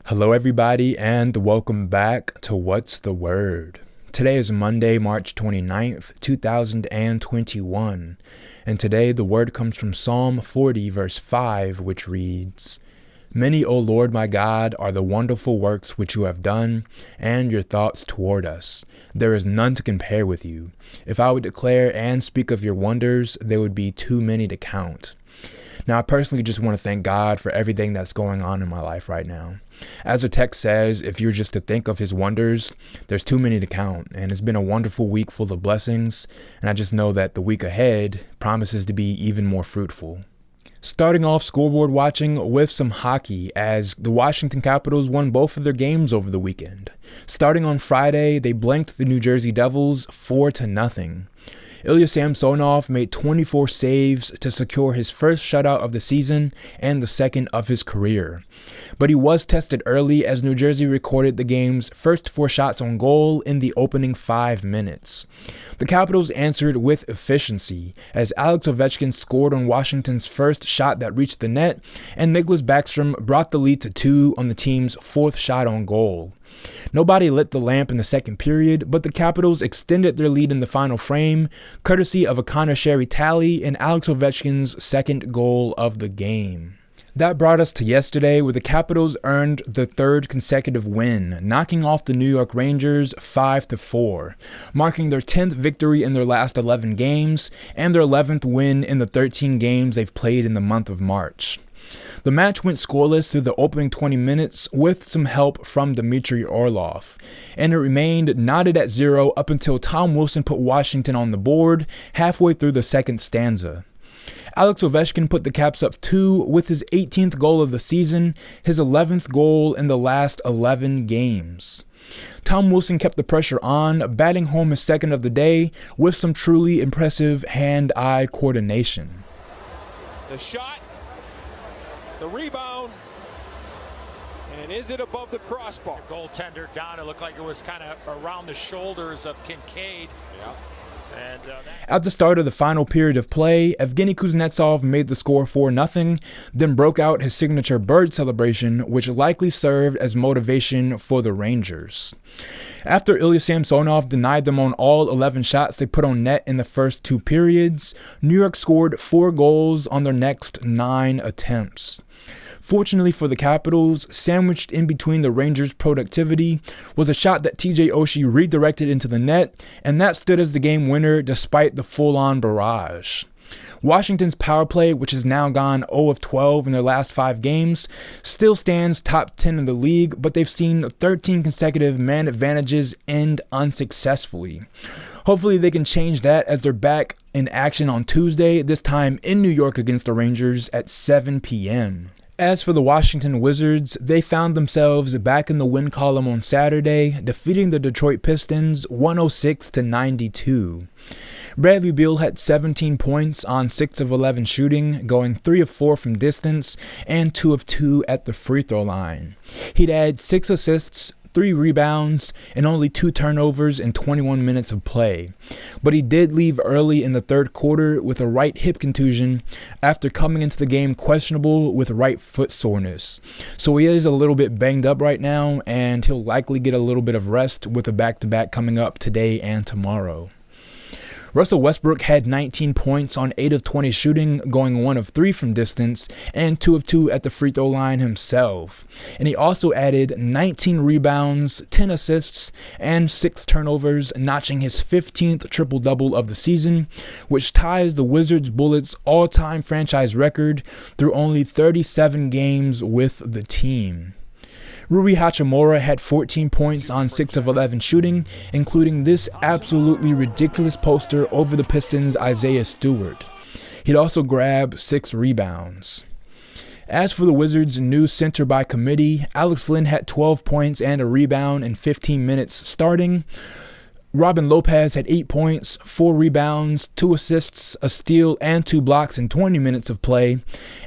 Hello, everybody, and welcome back to What's the Word? Today is Monday, March 29th, 2021, and today the word comes from Psalm 40, verse 5, which reads, "Many, O Lord my God, are the wonderful works which you have done, and your thoughts toward us. There is none to compare with you. If I would declare and speak of your wonders, they would be too many to count." Now, I personally just want to thank God for everything that's going on in my life right now. As the text says, if you're just to think of his wonders, there's too many to count. And it's been a wonderful week full of blessings. And I just know that the week ahead promises to be even more fruitful. Starting off scoreboard watching with some hockey as the Washington Capitals won both of their games over the weekend. Starting on Friday, they blanked the New Jersey Devils 4-0. Ilya Samsonov made 24 saves to secure his first shutout of the season and the second of his career. But he was tested early as New Jersey recorded the game's first 4 shots on goal in the opening 5 minutes. The Capitals answered with efficiency as Alex Ovechkin scored on Washington's first shot that reached the net, and Nicklas Backstrom brought the lead to 2 on the team's 4th shot on goal. Nobody lit the lamp in the second period, but the Capitals extended their lead in the final frame, courtesy of a Connor Sherry tally and Alex Ovechkin's second goal of the game. That brought us to yesterday, where the Capitals earned their 3rd consecutive win, knocking off the New York Rangers 5-4, marking their 10th victory in their last 11 games and their 11th win in the 13 games they've played in the month of March. The match went scoreless through the opening 20 minutes with some help from Dmitry Orlov, and it remained knotted at 0 up until Tom Wilson put Washington on the board halfway through the second stanza. Alex Ovechkin put the Caps up 2 with his 18th goal of the season, his 11th goal in the last 11 games. Tom Wilson kept the pressure on, batting home his second of the day with some truly impressive hand-eye coordination. The shot. The rebound, and is it above the crossbar? The goaltender down. It looked like it was kind of around the shoulders of Kincaid. Yeah. And at the start of the final period of play, Evgeny Kuznetsov made the score 4-0, then broke out his signature bird celebration, which likely served as motivation for the Rangers. After Ilya Samsonov denied them on all 11 shots they put on net in the first 2 periods, New York scored 4 goals on their next 9 attempts. Fortunately for the Capitals, sandwiched in between the Rangers' productivity was a shot that TJ Oshie redirected into the net, and that stood as the game winner despite the full-on barrage. Washington's power play, which has now gone 0 of 12 in their last 5 games, still stands top 10 in the league, but they've seen 13 consecutive man advantages end unsuccessfully. Hopefully they can change that as they're back in action on Tuesday, this time in New York against the Rangers at 7 p.m. As for the Washington Wizards, they found themselves back in the win column on Saturday, defeating the Detroit Pistons 106-92. Bradley Beal had 17 points on 6 of 11 shooting, going 3 of 4 from distance and 2 of 2 at the free throw line. He'd had 6 assists, 3 rebounds, and only 2 turnovers in 21 minutes of play. But he did leave early in the third quarter with a right hip contusion after coming into the game questionable with right foot soreness. So he is a little bit banged up right now, and he'll likely get a little bit of rest with a back-to-back coming up today and tomorrow. Russell Westbrook had 19 points on 8 of 20 shooting, going 1 of 3 from distance and 2 of 2 at the free throw line himself. And he also added 19 rebounds, 10 assists, and 6 turnovers, notching his 15th triple-double of the season, which ties the Wizards Bullets' all-time franchise record through only 37 games with the team. Rui Hachimura had 14 points on 6 of 11 shooting, including this absolutely ridiculous poster over the Pistons' Isaiah Stewart. He'd also grabbed 6 rebounds. As for the Wizards' new center by committee, Alex Len had 12 points and a rebound in 15 minutes starting. Robin Lopez had 8 points, 4 rebounds, 2 assists, a steal, and 2 blocks in 20 minutes of play.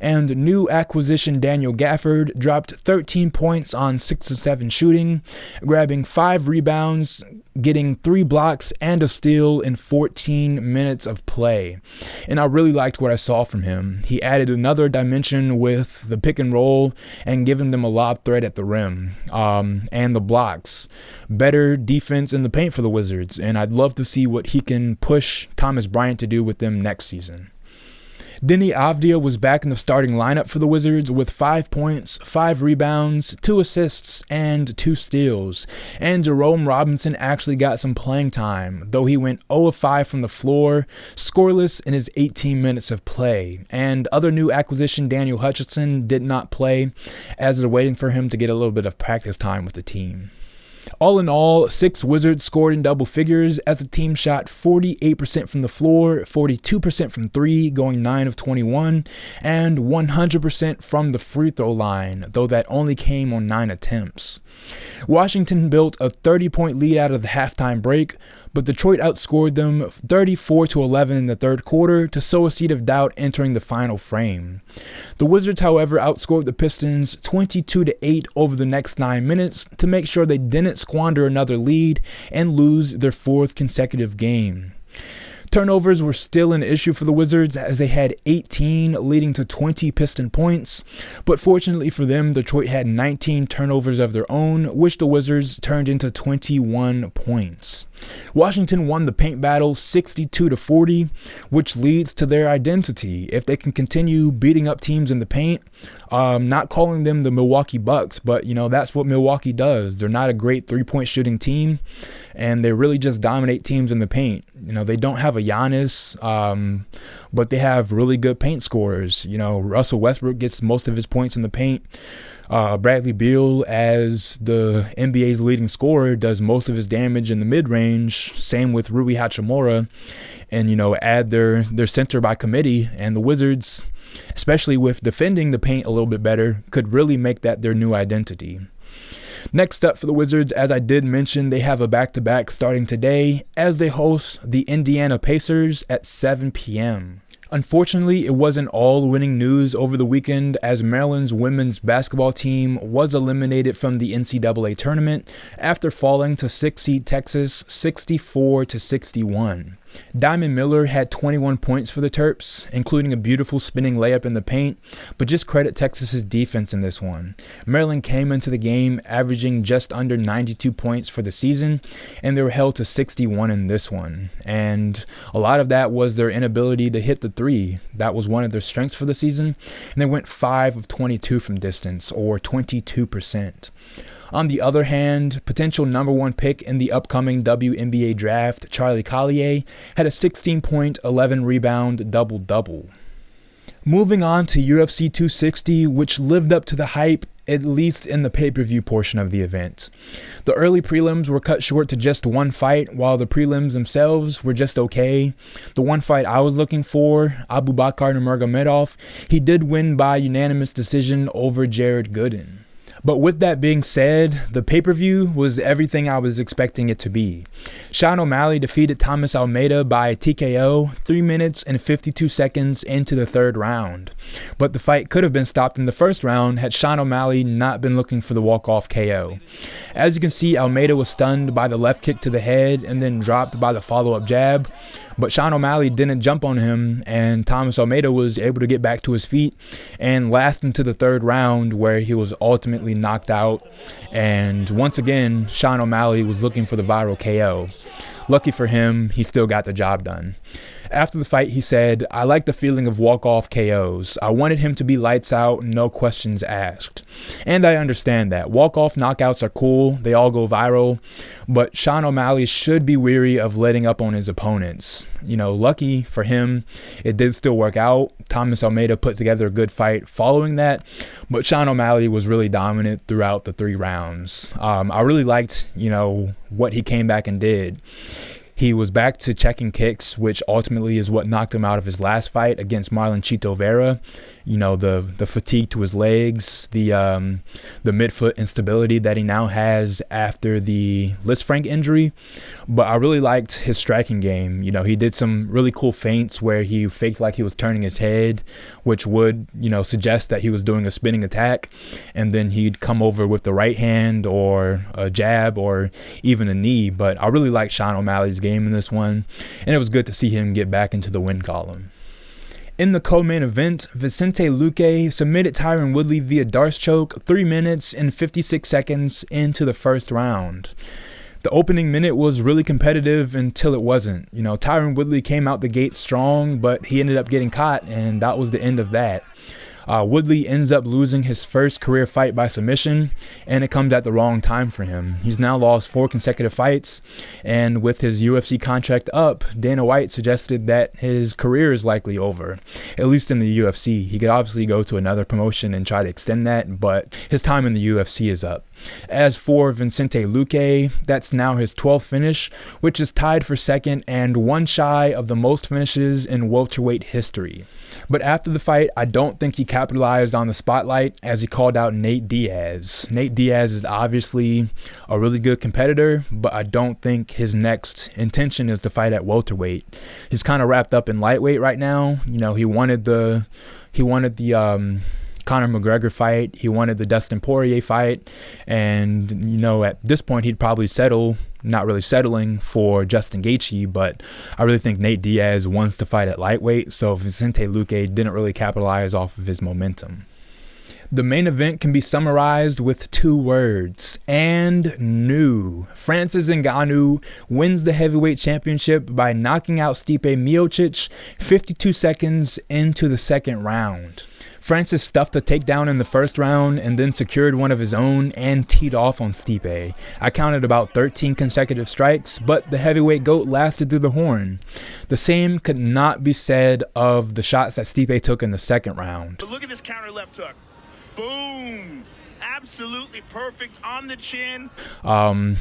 And new acquisition Daniel Gafford dropped 13 points on 6 of 7 shooting, grabbing 5 rebounds, getting 3 blocks and a steal in 14 minutes of play. And I really liked what I saw from him. He added another dimension with the pick and roll and giving them a lob threat at the rim, and the blocks. Better defense in the paint for the Wizards, and I'd love to see what he can push Thomas Bryant to do with them next season. Deni Avdija was back in the starting lineup for the Wizards with 5 points, 5 rebounds, 2 assists, and 2 steals. And Jerome Robinson actually got some playing time, though he went 0 of 5 from the floor, scoreless in his 18 minutes of play. And other new acquisition Daniel Hutchinson did not play, as they're waiting for him to get a little bit of practice time with the team. All in all, 6 Wizards scored in double figures as the team shot 48% from the floor, 42% from 3, going 9 of 21, and 100% from the free throw line, though that only came on 9 attempts. Washington built a 30-point lead out of the halftime break, but Detroit outscored them 34-11 in the third quarter to sow a seed of doubt entering the final frame. The Wizards, however, outscored the Pistons 22-8 over the next 9 minutes to make sure they didn't squander another lead and lose their 4th consecutive game. Turnovers were still an issue for the Wizards as they had 18, leading to 20 Piston points, but fortunately for them, Detroit had 19 turnovers of their own, which the Wizards turned into 21 points. Washington won the paint battle 62-40, which leads to their identity. If they can continue beating up teams in the paint, not calling them the Milwaukee Bucks, but that's what Milwaukee does. They're not a great 3-point shooting team, and they really just dominate teams in the paint. They don't have a Giannis, but they have really good paint scorers. Russell Westbrook gets most of his points in the paint. Bradley Beal, as the NBA's leading scorer, does most of his damage in the mid-range. Same with Rui Hachimura. And, add their center by committee, and the Wizards, especially with defending the paint a little bit better, could really make that their new identity. Next up for the Wizards, as I did mention, they have a back-to-back starting today as they host the Indiana Pacers at 7 p.m. Unfortunately, it wasn't all winning news over the weekend as Maryland's women's basketball team was eliminated from the NCAA tournament after falling to 6-seed Texas 64-61. Diamond Miller had 21 points for the Terps, including a beautiful spinning layup in the paint, but just credit Texas's defense in this one. Maryland came into the game averaging just under 92 points for the season, and they were held to 61 in this one. And a lot of that was their inability to hit the three. That was one of their strengths for the season, and they went 5 of 22 from distance, or 22%. On the other hand, potential number 1 pick in the upcoming WNBA draft, Charlie Collier, had a 16-point, 11-rebound double-double. Moving on to UFC 260, which lived up to the hype, at least in the pay-per-view portion of the event. The early prelims were cut short to just 1 fight, while the prelims themselves were just okay. The 1 fight I was looking for, Abubakar Nurmagomedov, he did win by unanimous decision over Jared Gooden. But with that being said, the pay-per-view was everything I was expecting it to be. Sean O'Malley defeated Thomas Almeida by TKO 3 minutes and 52 seconds into the 3rd round. But the fight could have been stopped in the 1st round had Sean O'Malley not been looking for the walk-off KO. As you can see, Almeida was stunned by the left kick to the head and then dropped by the follow-up jab. But Sean O'Malley didn't jump on him, and Thomas Almeida was able to get back to his feet and last into the 3rd round, where he was ultimately knocked out. And once again, Sean O'Malley was looking for the viral KO. Lucky for him, he still got the job done. After the fight, he said, "I like the feeling of walk-off KOs. I wanted him to be lights out, no questions asked." And I understand that. Walk-off knockouts are cool. They all go viral. But Sean O'Malley should be wary of letting up on his opponents. Lucky for him, it did still work out. Thomas Almeida put together a good fight following that. But Sean O'Malley was really dominant throughout the 3 rounds. I really liked, what he came back and did. He was back to checking kicks, which ultimately is what knocked him out of his last fight against Marlon Chito Vera. You know, the fatigue to his legs, the midfoot instability that he now has after the Lisfranc injury. But I really liked his striking game. You know, he did some really cool feints where he faked like he was turning his head, which would, you know, suggest that he was doing a spinning attack. And then he'd come over with the right hand or a jab or even a knee. But I really liked Sean O'Malley's game in this one, and it was good to see him get back into the win column. In the co-main event, Vicente Luque submitted Tyron Woodley via Darce choke 3 minutes and 56 seconds into the first round. The opening minute was really competitive until it wasn't. You know, Tyron Woodley came out the gate strong, but he ended up getting caught, and that was the end of that. Woodley ends up losing his first career fight by submission, and it comes at the wrong time for him. He's now lost 4 consecutive fights, and with his UFC contract up, Dana White suggested that his career is likely over, at least in the UFC. He could obviously go to another promotion and try to extend that, but his time in the UFC is up. As for Vicente Luque, that's now his 12th finish, which is tied for second and one shy of the most finishes in welterweight history. But after the fight, I don't think he capitalized on the spotlight as he called out Nate Diaz. Nate Diaz is obviously a really good competitor, but I don't think his next intention is to fight at welterweight. He's kind of wrapped up in lightweight right now. You know, he wanted the Conor McGregor fight. He wanted the Dustin Poirier fight. And, you know, at this point, he'd probably settle, not really settling for Justin Gaethje, but I really think Nate Diaz wants to fight at lightweight. So Vicente Luque didn't really capitalize off of his momentum. The main event can be summarized with 2 words: and new. Francis Ngannou wins the heavyweight championship by knocking out Stipe Miocic 52 seconds into the second round. Francis stuffed a takedown in the first round and then secured one of his own and teed off on Stipe. I counted about 13 consecutive strikes, but the heavyweight GOAT lasted through the horn. The same could not be said of the shots that Stipe took in the second round. But look at this counter left hook. Boom. Absolutely perfect on the chin. And,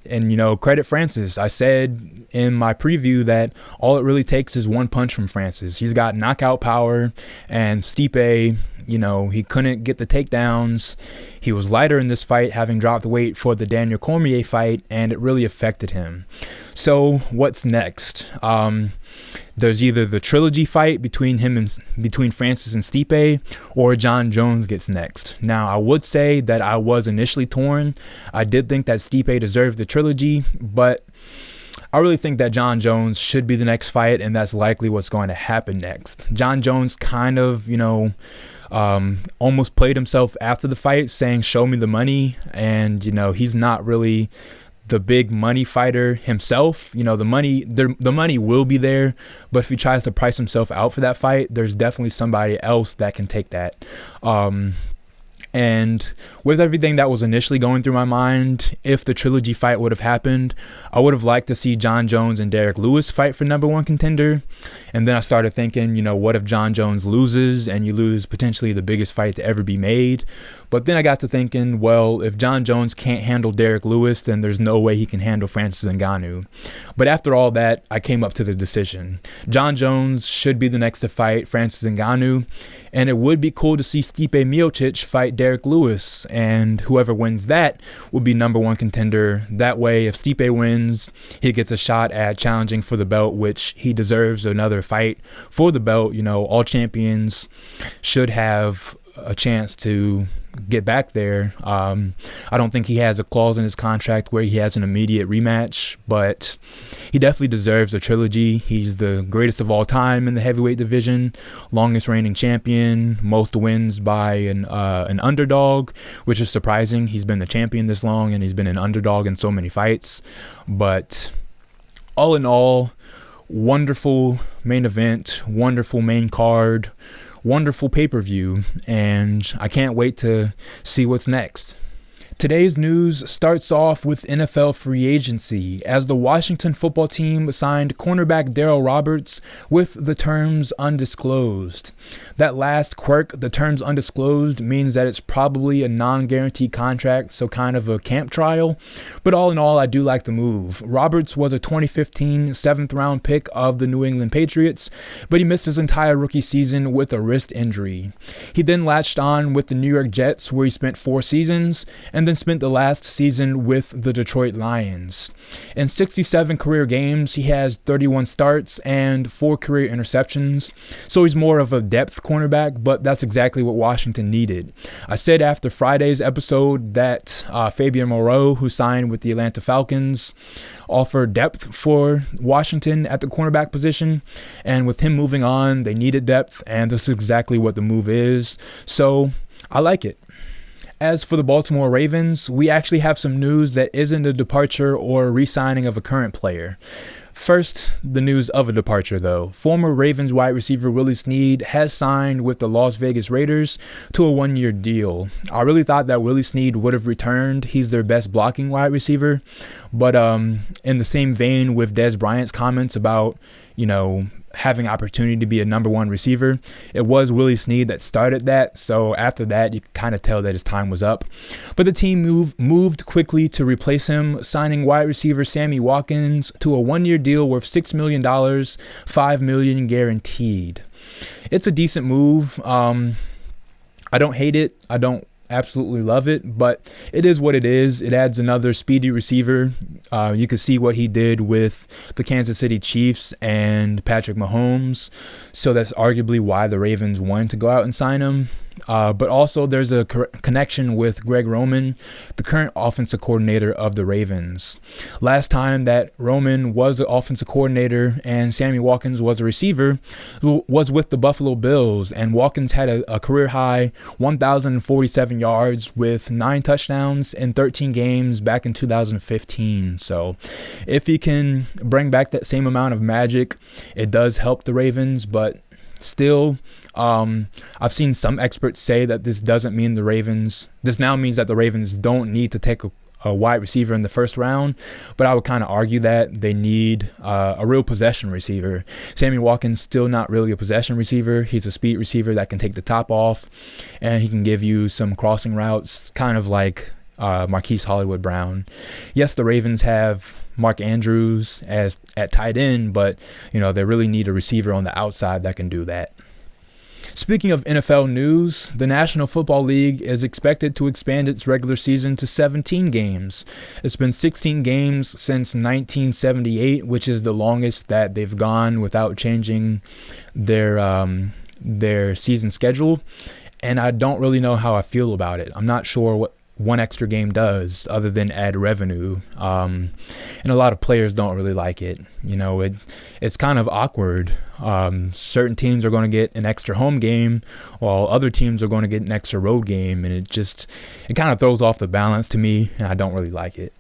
you know, credit Francis. I said in my preview that all it really takes is one punch from Francis. He's got knockout power, and Stipe, you know, he couldn't get the takedowns. He was lighter in this fight, having dropped weight for the Daniel Cormier fight, and it really affected him. So what's next? There's either the trilogy fight between Francis and Stipe, or John Jones gets next. Now, I would say that I was initially torn. I did think that Stipe deserved the trilogy, but I really think that John Jones should be the next fight, and that's likely what's going to happen next. John Jones kind of, you know, almost played himself after the fight, saying, "Show me the money," and, you know, he's not really the big money fighter himself. You know, the money will be there, but if he tries to price himself out for that fight, there's definitely somebody else that can take that. And with everything that was initially going through my mind, if the trilogy fight would have happened, I would have liked to see John Jones and Derek Lewis fight for #1 contender. And then I started thinking, you know, what if John Jones loses and you lose potentially the biggest fight to ever be made? But then I got to thinking, well, if John Jones can't handle Derek Lewis, then there's no way he can handle Francis Ngannou. But after all that, I came up to the decision. John Jones should be the next to fight Francis Ngannou, and it would be cool to see Stipe Miocic fight Derek Lewis, and whoever wins that will be #1 contender. That way, if Stipe wins, he gets a shot at challenging for the belt, which he deserves another fight for the belt. You know, all champions should have a chance to get back there. I don't think he has a clause in his contract where he has an immediate rematch, but he definitely deserves a trilogy. He's the greatest of all time in the heavyweight division, longest reigning champion, most wins by an underdog, which is surprising. He's been the champion this long, and he's been an underdog in so many fights. But all in all, wonderful main event, wonderful main card, wonderful pay-per-view, and I can't wait to see what's next. Today's news starts off with NFL free agency as the Washington football team signed cornerback Darryl Roberts with the terms undisclosed. That last quirk, the terms undisclosed, means that it's probably a non-guaranteed contract, so kind of a camp trial. But all in all, I do like the move. Roberts was a 2015 7th-round pick of the New England Patriots, but he missed his entire rookie season with a wrist injury. He then latched on with the New York Jets, where he spent 4 seasons, and then spent the last season with the Detroit Lions. In 67 career games, he has 31 starts and 4 career interceptions, so he's more of a depth cornerback, but that's exactly what Washington needed. I said after Friday's episode that Fabian Moreau, who signed with the Atlanta Falcons, offered depth for Washington at the cornerback position, and with him moving on, they needed depth, and this is exactly what the move is, so I like it. As for the Baltimore Ravens, we actually have some news that isn't a departure or re-signing of a current player. First, the news of a departure though. Former Ravens wide receiver Willie Snead has signed with the Las Vegas Raiders to a 1-year deal. I really thought that Willie Snead would have returned. He's their best blocking wide receiver. But in the same vein with Dez Bryant's comments about, having opportunity to be a number 1 receiver, it was Willie Snead that started that. So after that, you could kind of tell that his time was up. But the team moved quickly to replace him, signing wide receiver Sammy Watkins to a 1-year deal worth $6 million, $5 million guaranteed. It's a decent move. I don't hate it. I don't absolutely love it, but it is what it is. It adds another speedy receiver. You can see what he did with the Kansas City Chiefs and Patrick Mahomes, so that's arguably why the Ravens wanted to go out and sign him. But also there's a connection with Greg Roman, the current offensive coordinator of the Ravens. Last time that Roman was the offensive coordinator and Sammy Watkins was a receiver was with the Buffalo Bills, and Watkins had a career high 1,047 yards with 9 touchdowns in 13 games back in 2015. So if he can bring back that same amount of magic, it does help the Ravens, but still, I've seen some experts say that this now means that the Ravens don't need to take a wide receiver in the first round, but I would kind of argue that they need a real possession receiver. Sammy Watkins still not really a possession receiver. He's a speed receiver that can take the top off, and he can give you some crossing routes, kind of like Marquise Hollywood Brown. Yes, the Ravens have Mark Andrews at tight end, but they really need a receiver on the outside that can do that. Speaking of NFL news, the National Football League is expected to expand its regular season to 17 games. It's been 16 games since 1978, which is the longest that they've gone without changing their season schedule, and I don't really know how I feel about it. I'm not sure what one extra game does other than add revenue, and a lot of players don't really like it. It's kind of awkward. Certain teams are going to get an extra home game while other teams are going to get an extra road game, and it kind of throws off the balance to me, and I don't really like it.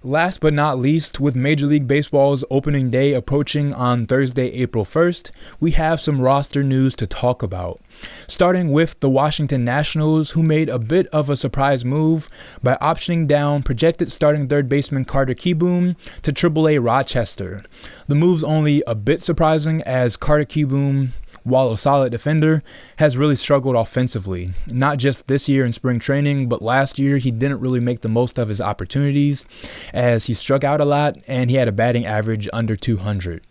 Last but not least, with Major League Baseball's opening day approaching on Thursday, April 1st, we have some roster news to talk about. Starting with the Washington Nationals, who made a bit of a surprise move by optioning down projected starting third baseman Carter Kieboom to AAA Rochester. The move's only a bit surprising as Carter Kieboom, while a solid defender, has really struggled offensively. Not just this year in spring training, but last year he didn't really make the most of his opportunities as he struck out a lot and he had a batting average under 200.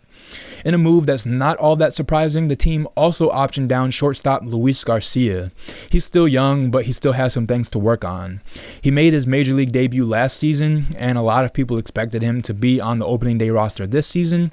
In a move that's not all that surprising, the team also optioned down shortstop Luis Garcia. He's still young, but he still has some things to work on. He made his major league debut last season, and a lot of people expected him to be on the opening day roster this season,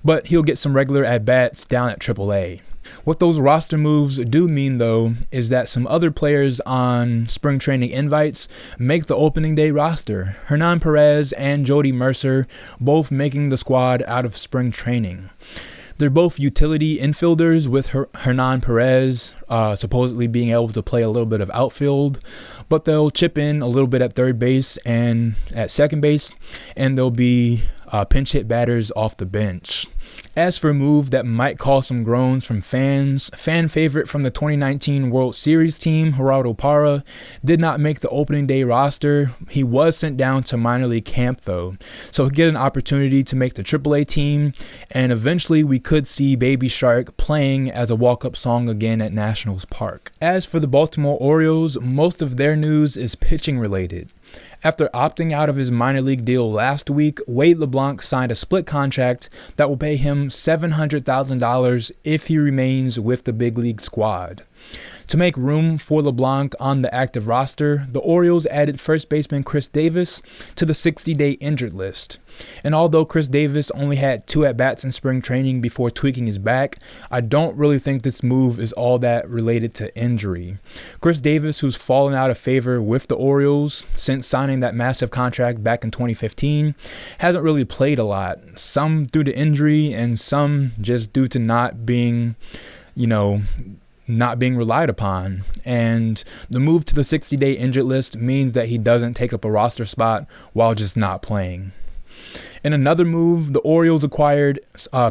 but he'll get some regular at-bats down at AAA. What those roster moves do mean, though, is that some other players on spring training invites make the opening day roster. Hernan Perez and Jody Mercer both making the squad out of spring training. They're both utility infielders, with Hernan Perez supposedly being able to play a little bit of outfield, but they'll chip in a little bit at third base and at second base, and they'll be pinch hit batters off the bench. As for a move that might cause some groans from fans, fan favorite from the 2019 World Series team, Gerardo Parra, did not make the opening day roster. He was sent down to minor league camp though, so he'll get an opportunity to make the AAA team, and eventually we could see Baby Shark playing as a walk-up song again at Nationals Park. As for the Baltimore Orioles, most of their news is pitching related. After opting out of his minor league deal last week, Wade LeBlanc signed a split contract that will pay him $700,000 if he remains with the big league squad. To make room for LeBlanc on the active roster, the Orioles added first baseman Chris Davis to the 60-day injured list. And although Chris Davis only had 2 at-bats in spring training before tweaking his back, I don't really think this move is all that related to injury. Chris Davis, who's fallen out of favor with the Orioles since signing that massive contract back in 2015, hasn't really played a lot, some due to injury and some just due to not being relied upon. And the move to the 60-day injured list means that he doesn't take up a roster spot while just not playing. In another move, the Orioles acquired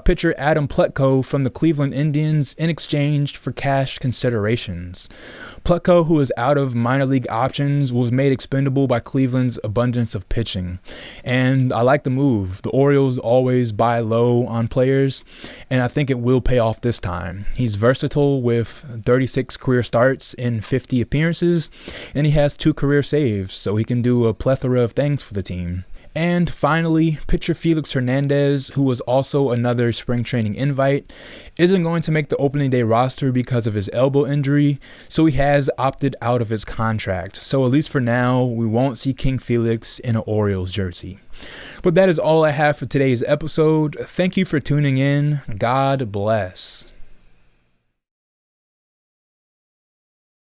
pitcher Adam Plutko from the Cleveland Indians in exchange for cash considerations. Plutko, who is out of minor league options, was made expendable by Cleveland's abundance of pitching. And I like the move. The Orioles always buy low on players, and I think it will pay off this time. He's versatile with 36 career starts in 50 appearances, and he has 2 career saves, so he can do a plethora of things for the team. And finally, pitcher Felix Hernandez, who was also another spring training invite, isn't going to make the opening day roster because of his elbow injury, so he has opted out of his contract. So at least for now, we won't see King Felix in an Orioles jersey. But that is all I have for today's episode. Thank you for tuning in. God bless.